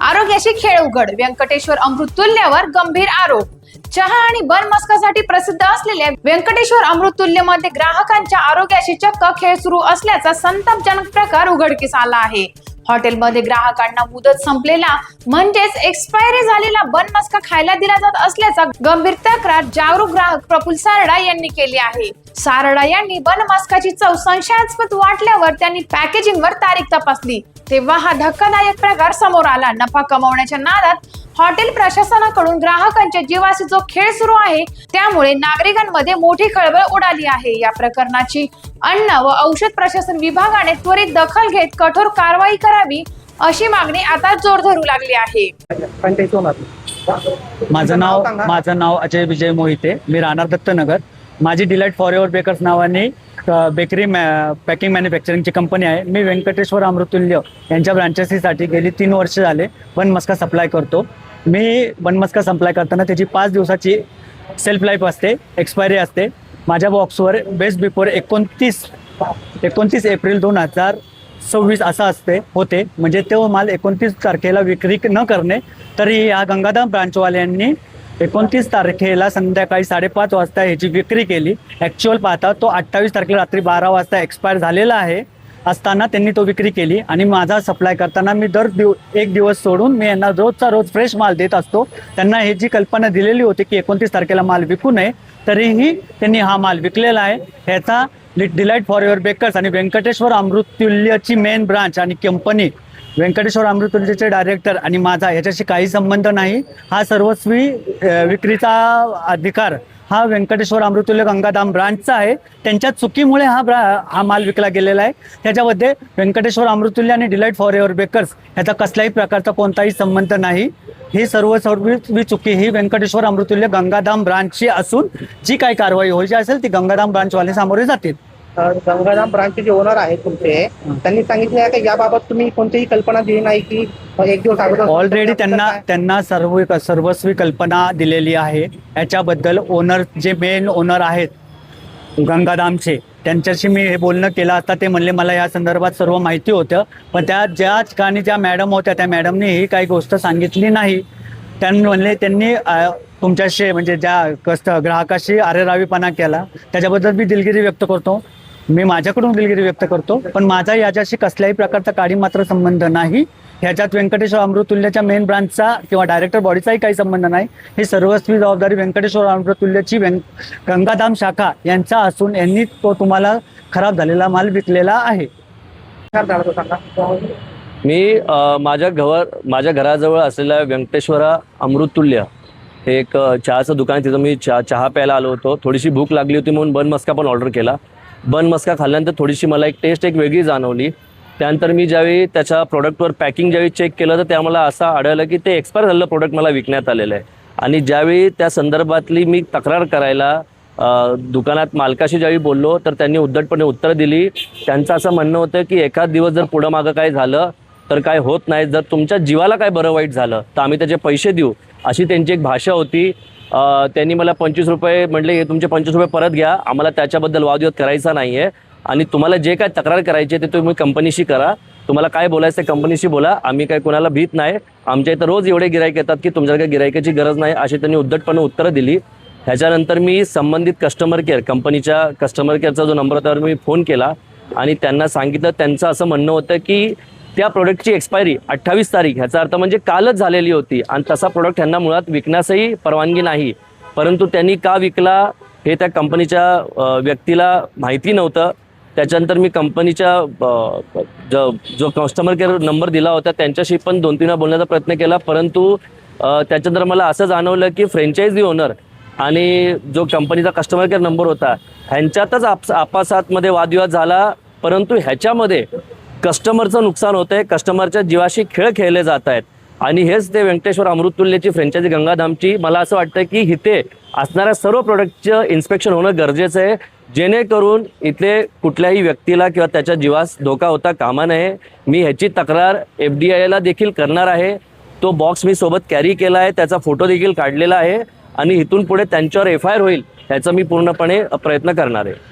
आरोग्याशी खेळ उघड, व्यंकटेश्वर अमृततुल्यवर गंभीर आरोप। चहा आणि बन मस्कासाठी प्रसिद्ध असलेल्या व्यंकटेश्वर अमृततुल्य मध्ये ग्राहकांच्या आरोग्याशी चक्क खेळ सुरू असल्याचा संतापजनक प्रकार उघडकीस आला आहे। हॉटेलमध्ये ग्राहकांना मुदत संपलेला म्हणजेच एक्सपायरी झालेला बन मस्का खायला दिला जात असल्याचा गंभीर तक्रार जागरूक ग्राहक प्रफुल सारडा यांनी केली आहे। सारडा यांनी बन मस्काची चव संशयास्पद वाटल्यावर त्यांनी पॅकेजिंगवर तारीख तपासली, तेव्हा हा धक्कादायक प्रकार समोर आला। नफा कमवण्याच्या नादात हॉटेल प्रशासनाकडून ग्राहकांच्या जीवाशी जो खेळ सुरू आहे, त्यामुळे नागरिकांमध्ये मोठी खळबळ उडाली आहे। या प्रकरणाची अन्न व औषध प्रशासन विभागाने त्वरित दखल घेत कठोर कारवाई करावी अशी मागणी आता जोर धरू लागली आहे। माझं नाव अजय विजय मोहिते, मी राहणार दत्तनगर। माझी डिलाइट फॉरएव्हर बेकर्स नावाने बेकरी पॅकिंग मॅन्युफॅक्चरिंगची कंपनी आहे। मी व्यंकटेश्वर अमृततुल्य यांच्या ब्रांचेससाठी गेली 3 वर्ष झाले बन मस्का सप्लाय करतो। मी बन मस्का सप्लाय करताना त्याची 5 दिवसाची सेल्फ लाईफ असते, एक्सपायरी असते। माझ्या बॉक्सवर बेस्ट बिफोर 29 एप्रिल 2026 असा होते, म्हणजे तो माल 29 तारखेला विक्री न करणे, तरी या गंगाधाम ब्रांचवाल्यांनी 29 तारखेला संध्याकाळी 5:30 वाजता ह्याची विक्री केली। ॲक्च्युअल पाहता तो 28 तारखेला रात्री 12 वाजता एक्सपायर झालेला आहे असताना त्यांनी तो विक्री केली। आणि माझा सप्लाय करताना मी एक दिवस सोडून मी यांना रोजचा रोज फ्रेश माल देत असतो। त्यांना हे जी कल्पना दिलेली होती की 29 तारखेला माल विकू नये, तरीही त्यांनी हा माल विकलेला आहे। ह्याचा डिलाइट फॉरएव्हर बेकर्स आणि व्यंकटेश्वर अमृततुल्यची मेन ब्रांच आणि कंपनी, व्यंकटेश्वर अमृततुल्यचे डायरेक्टर आणि माझा याच्याशी काही संबंध नाही। हा सर्वस्वी विक्रीचा अधिकार हा व्यंकटेश्वर अमृततुल्य गंगाधाम ब्रांचचा आहे। त्यांच्या चुकीमुळे हा माल विकला गेलेला आहे। त्याच्यामध्ये व्यंकटेश्वर अमृततुल्य आणि डिलाइट फॉरएव्हर बेकर्स ह्याचा कसल्याही प्रकारचा कोणताही संबंध नाही। ही सर्व चुकी ही व्यंकटेश्वर अमृततुल्य गंगाधाम ब्रांचची असून जी काही कारवाई व्हायची असेल ती गंगाधाम ब्रांचवाले सामोरे जातील। गंगाधाम ब्रांचचे जे ओनर आहेत तुमचे, त्यांनी सांगितले आहे की याबाबत तुम्ही कोणतीही कल्पना दिली नाही की एक दिवस अगोदर ऑलरेडी त्यांना सर्वस्वी कल्पना दिलेली आहे। याच्याबद्दल जे मेन ओनर आहेत गंगाधामचे, त्यांच्याशी मी हे बोलणं केलं असता ते म्हणले मला या संदर्भात सर्व माहिती होतं, पण ज्या ठिकाणी ज्या मॅडम होत्या त्या मॅडमनी ही काही गोष्ट सांगितली नाही। त्यांनी तुमच्याशी म्हणजे ज्या ग्राहकाशी अरेरावीपणा केला, त्याच्याबद्दल मी दिलगिरी व्यक्त करतो। मी माझ्याकडून दिलगिरी व्यक्त करतो, पण माझा याच्याशी कसल्याही प्रकारचा काडी मात्र संबंध नाही। ह्याच्यात व्यंकटेश्वर अमृततुल्यच्या मेन ब्रांचचा किंवा डायरेक्टर बॉडीचाही काही संबंध नाही। ही सर्वस्वी जबाबदारी व्यंकटेश्वर अमृततुल्यची गंगाधाम शाखा यांचा असून यांनी तो तुम्हाला खराब झालेला माल विकलेला आहे। मी माझ्या घराजवळ असलेल्या व्यंकटेश्वर अमृततुल्य हे एक चहाचं दुकान, तिथं मी चहा प्यायला आलो होतो। थोडीशी भूक लागली होती म्हणून बन मस्का पण ऑर्डर केला। बन मस्का खाल्ल्यानंतर थोडीशी मला टेस्ट वेगळी जाणवली। त्यानंतर मी ज्यावेळी त्याच्या प्रोडक्टवर पॅकिंग ज्यावेळी चेक केलं तर त्याला असं आढळलं की ते एक्सपायर झालेलं प्रोडक्ट मला विकण्यात आलेलं आहे। आणि ज्यावेळी त्या संदर्भातली मी तक्रार करायला दुकानात मालकाशी ज्यावेळी बोललो तर त्यांनी उद्धटपणे उत्तर दिली। त्यांचं असं म्हणणं होतं की एखाद दिवस जर पुढं मागं काय झालं तर काय होत नाही, जर तुमच्या जीवाला काय बरं वाईट झालं तर आम्ही त्याचे पैसे देऊ, अशी त्यांची एक भाषा होती। त्यांनी मला 25 रुपये म्हटले, हे तुमचे 25 रुपये परत घ्या, आम्हाला त्याच्याबद्दल वादविवाद करायचा नाही आहे आणि तुम्हाला जे काय तक्रार करायची ते तुम्ही कंपनीशी करा, तुम्हाला काय बोलायचं ते कंपनीशी बोला, आम्ही काय कोणाला भीत नाही, आमच्या इथं रोज एवढे गिराईक येतात की तुमच्या काही गिराईकाची गरज नाही, अशी त्यांनी उद्धटपणे उत्तरं दिली। ह्याच्यानंतर मी संबंधित कस्टमर केअर कंपनीच्या कस्टमर केअरचा जो नंबर होता मी फोन केला आणि त्यांना सांगितलं। त्यांचं असं म्हणणं होतं की त्या प्रोडक्टची एक्सपायरी 28 तारीख, ह्याचा अर्थ म्हणजे कालच झालेली होती आणि तसा प्रोडक्ट त्यांना मुळात विकण्यासही परवानगी नाही, परंतु त्यांनी का विकला हे त्या कंपनीच्या व्यक्तीला माहिती नव्हतं। त्याच्यानंतर मी कंपनीच्या जो कस्टमर केअर नंबर दिला होता त्यांच्याशी पण 2-3 वेळा बोलण्याचा प्रयत्न केला, परंतु त्याच्यानंतर मला असं जाणवलं की फ्रँचायझी ओनर आणि जो कंपनीचा कस्टमर केअर नंबर होता ह्यांच्यातच आपसातमध्ये वादविवाद झाला, परंतु ह्याच्यामध्ये कस्टमरचं नुकसान होतं आहे, कस्टमरच्या जीवाशी खेळ खेळले जात आहेत। आणि हेच ते व्यंकटेश्वर अमृततुल्यची फ्रँचायझी गंगाधामची मला असं वाटतं की इथे असणाऱ्या सर्व प्रोडक्टचं इन्स्पेक्शन होणं गरजेचं आहे, जेणेकरून इथले कुठल्याही व्यक्तीला किंवा त्याच्या जीवास धोका होता कामा नये। मी ह्याची तक्रार FDIला देखील करणार आहे। तो बॉक्स मी सोबत कॅरी केला आहे, त्याचा फोटो देखील काढलेला आहे आणि इथून पुढे त्यांच्यावर FIR होईल ह्याचा मी पूर्णपणे प्रयत्न करणार आहे।